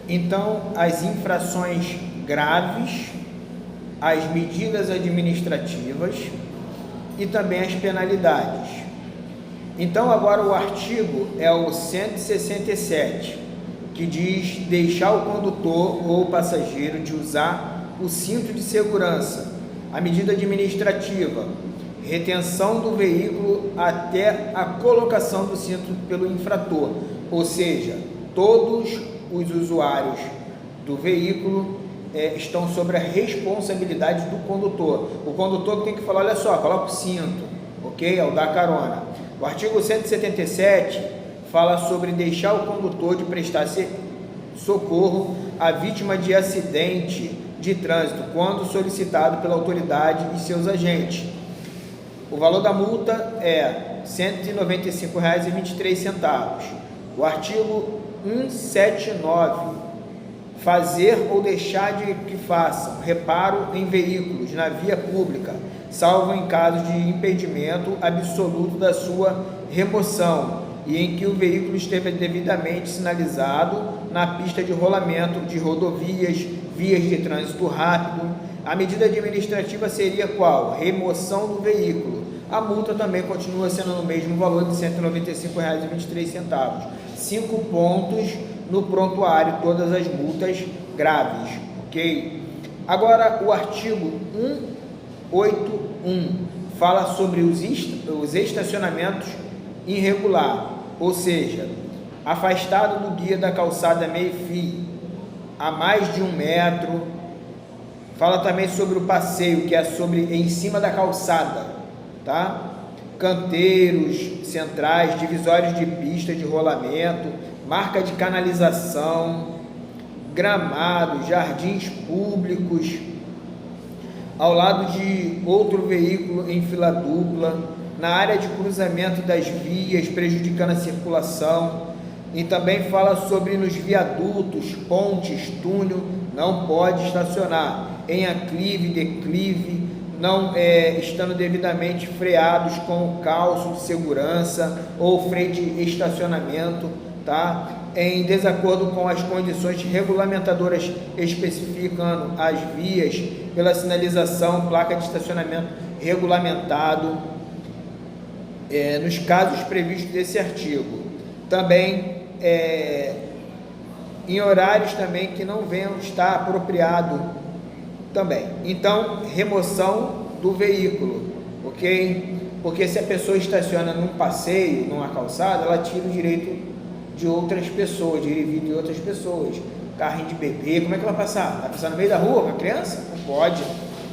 Então, as infrações graves, as medidas administrativas e também as penalidades. Então, agora o artigo é o 167, que diz deixar o condutor ou passageiro de usar o cinto de segurança. A medida administrativa, retenção do veículo até a colocação do cinto pelo infrator, ou seja, todos os usuários do veículo estão sobre a responsabilidade do condutor. O condutor que tem que falar, olha só, coloca o cinto, ok? Ao dar carona. O artigo 177 fala sobre deixar o condutor de prestar socorro à vítima de acidente de trânsito, quando solicitado pela autoridade e seus agentes. O valor da multa é R$ 195,23. O artigo 179, fazer ou deixar de que façam reparo em veículos na via pública, salvo em caso de impedimento absoluto da sua remoção e em que o veículo esteja devidamente sinalizado na pista de rolamento de rodovias, vias de trânsito rápido. A medida administrativa seria qual? Remoção do veículo. A multa também continua sendo no mesmo valor de R$ 195,23. 5 pontos no prontuário, todas as multas graves, ok? Agora, o artigo 181 fala sobre os estacionamentos irregular, ou seja, afastado do guia da calçada meio-fio, a mais de 1 metro. Fala também sobre o passeio, que é sobre em cima da calçada, tá? Canteiros centrais, divisórios de pista de rolamento, marca de canalização, gramados, jardins públicos, ao lado de outro veículo em fila dupla, na área de cruzamento das vias, prejudicando a circulação. E também fala sobre nos viadutos, pontes, túnel, não pode estacionar em aclive, declive, não estando devidamente freados com o calço de segurança ou freio de estacionamento, tá? Em desacordo com as condições regulamentadoras especificando as vias pela sinalização, placa de estacionamento regulamentado, nos casos previstos desse artigo. Também em horários também que não venham estar apropriado também. Então, remoção do veículo, ok? Porque se a pessoa estaciona num passeio, numa calçada, ela tira o direito de outras pessoas, de ir e vir de outras pessoas. Carrinho de bebê, como é que ela vai passar? Vai passar no meio da rua com a criança? Não pode,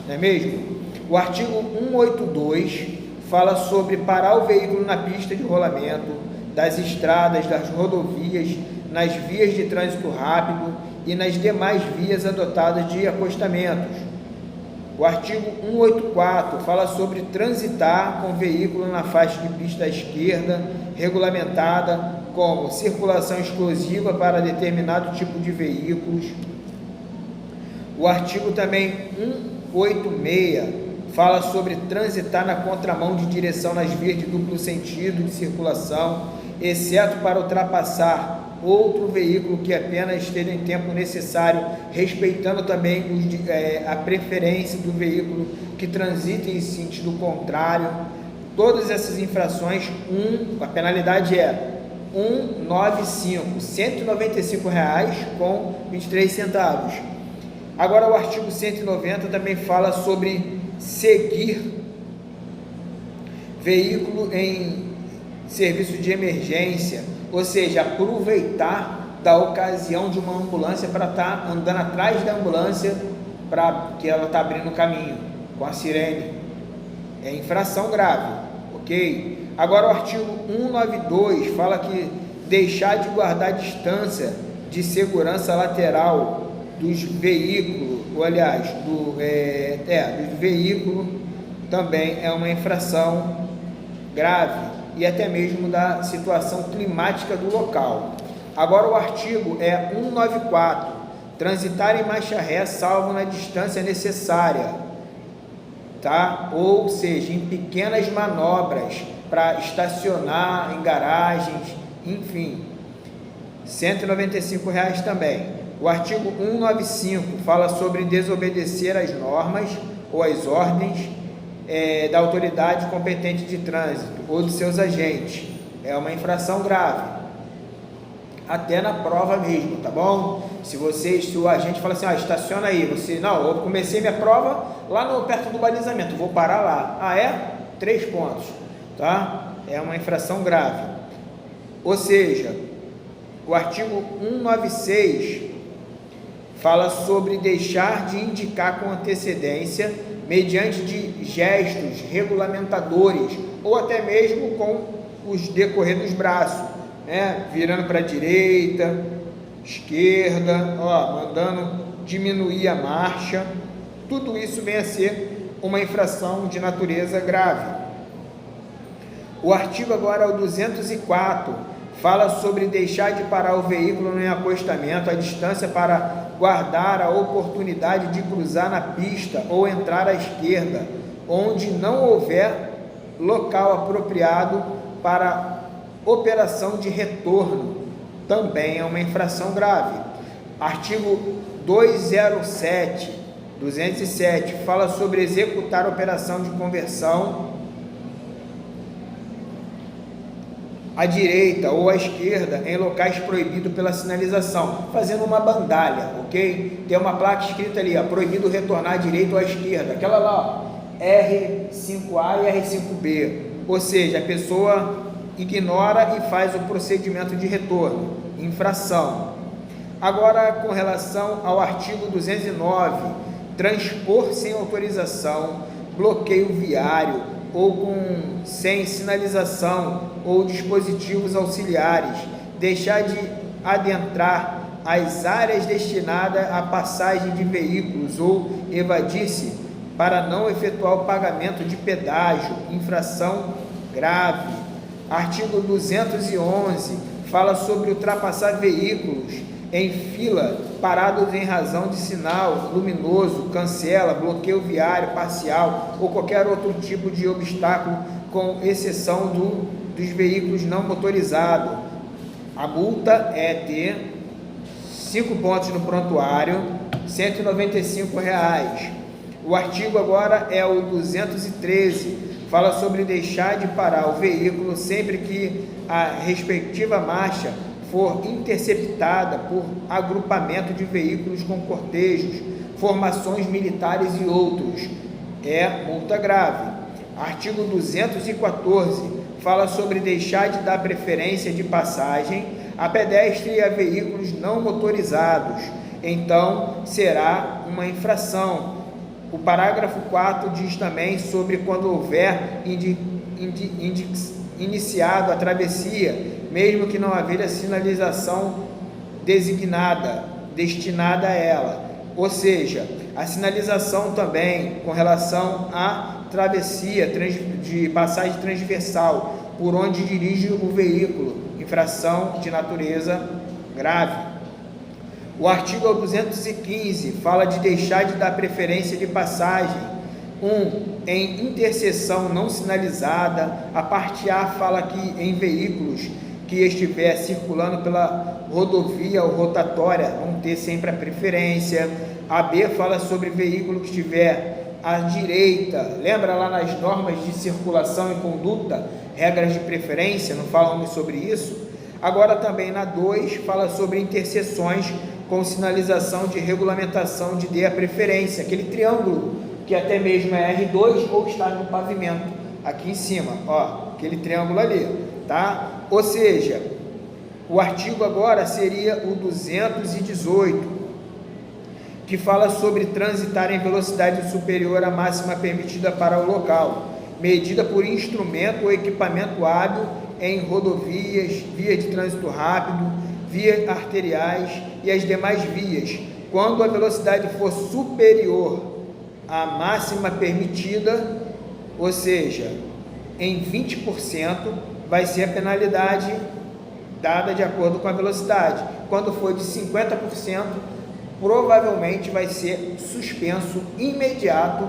não é mesmo? O artigo 182 fala sobre parar o veículo na pista de rolamento, das estradas, das rodovias, nas vias de trânsito rápido e nas demais vias adotadas de acostamentos. O artigo 184 fala sobre transitar com veículo na faixa de pista à esquerda, regulamentada como circulação exclusiva para determinado tipo de veículos. O artigo também 186 fala sobre transitar na contramão de direção nas vias de duplo sentido de circulação, exceto para ultrapassar outro veículo que apenas esteja em tempo necessário, respeitando também a preferência do veículo que transita em sentido contrário. Todas essas infrações, a penalidade é 195, R$ 195,23. Agora o artigo 190 também fala sobre seguir veículo em serviço de emergência, ou seja, aproveitar da ocasião de uma ambulância para estar andando atrás da ambulância, para que ela está abrindo o caminho com a sirene. É infração grave, ok? Agora o artigo 192 fala que deixar de guardar distância de segurança lateral dos veículos, ou aliás, do veículo também é uma infração grave e até mesmo da situação climática do local. Agora o artigo 194, transitar em marcha ré salvo na distância necessária, tá? Ou seja, em pequenas manobras para estacionar em garagens, enfim, R$ 195 também. O artigo 195 fala sobre desobedecer às normas ou às ordens da autoridade competente de trânsito ou de seus agentes. É uma infração grave, até na prova mesmo, tá bom? Se o agente fala assim, estaciona aí, você, não, eu comecei minha prova lá perto do balizamento, vou parar lá, 3 pontos, tá? É uma infração grave. Ou seja, o artigo 196 fala sobre deixar de indicar com antecedência, mediante de gestos regulamentadores, ou até mesmo com os decorrer dos braços, né? Virando para a direita, esquerda, mandando diminuir a marcha. Tudo isso vem a ser uma infração de natureza grave. O artigo agora é o 204, fala sobre deixar de parar o veículo em acostamento à distância para guardar a oportunidade de cruzar na pista ou entrar à esquerda, onde não houver local apropriado para operação de retorno. Também é uma infração grave. Artigo 207 fala sobre executar operação de conversão à direita ou à esquerda em locais proibidos pela sinalização, fazendo uma bandalha, ok? Tem uma placa escrita ali, proibido retornar à direita ou à esquerda, aquela lá, R5A e R5B, ou seja, a pessoa ignora e faz o procedimento de retorno, infração. Agora, com relação ao artigo 209, transpor sem autorização, bloqueio viário, ou sem sinalização ou dispositivos auxiliares, deixar de adentrar as áreas destinadas à passagem de veículos ou evadir-se para não efetuar o pagamento de pedágio, infração grave. Artigo 211 fala sobre ultrapassar veículos em fila parados em razão de sinal luminoso, cancela, bloqueio viário parcial ou qualquer outro tipo de obstáculo, com exceção dos veículos não motorizados. A multa é de 5 pontos no prontuário, R$ 195. O artigo agora é o 213, fala sobre deixar de parar o veículo sempre que a respectiva marcha for interceptada por agrupamento de veículos com cortejos, formações militares e outros. É multa grave. Artigo 214 fala sobre deixar de dar preferência de passagem a pedestre e a veículos não motorizados. Então, será uma infração. O parágrafo 4 diz também sobre quando houver iniciado a travessia, mesmo que não haja sinalização destinada a ela. Ou seja, a sinalização também com relação à travessia de passagem transversal, por onde dirige o veículo, infração de natureza grave. O artigo 215 fala de deixar de dar preferência de passagem. Em interseção não sinalizada. A parte A fala que em veículos que estiver circulando pela rodovia ou rotatória vão ter sempre a preferência. A B fala sobre veículo que estiver à direita. Lembra lá nas normas de circulação e conduta, regras de preferência, não falamos sobre isso? Agora também na 2 fala sobre interseções com sinalização de regulamentação de dê a preferência, aquele triângulo que até mesmo é R2 ou está no pavimento, aqui em cima, aquele triângulo ali, tá? Ou seja, o artigo agora seria o 218, que fala sobre transitar em velocidade superior à máxima permitida para o local, medida por instrumento ou equipamento hábil em rodovias, vias de trânsito rápido, vias arteriais e as demais vias, quando a velocidade for superior à máxima permitida, ou seja, em 20%, vai ser a penalidade dada de acordo com a velocidade. Quando for de 50%, provavelmente vai ser suspenso imediato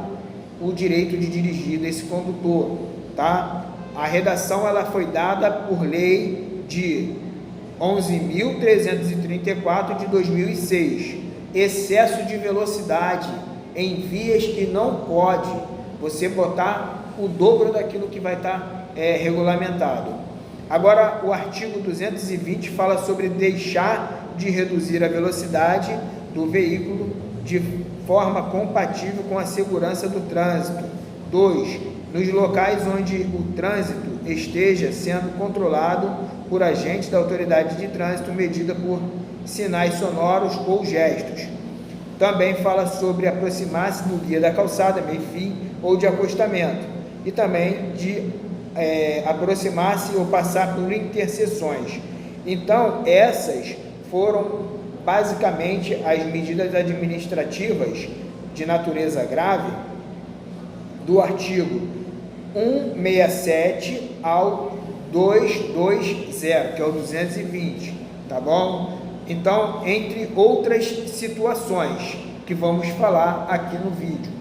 o direito de dirigir desse condutor, tá? A redação ela foi dada por lei de 11.334 de 2006, excesso de velocidade em vias que não pode você botar o dobro daquilo que vai estar regulamentado. Agora, o artigo 220 fala sobre deixar de reduzir a velocidade do veículo de forma compatível com a segurança do trânsito. 2. Nos locais onde o trânsito esteja sendo controlado por agentes da autoridade de trânsito, medida por sinais sonoros ou gestos. Também fala sobre aproximar-se do guia da calçada, meio-fio ou de acostamento, e também de aproximar-se ou passar por interseções. Então, essas foram basicamente as medidas administrativas de natureza grave do artigo 167 ao 220, que é o 220, tá bom? Então, entre outras situações que vamos falar aqui no vídeo.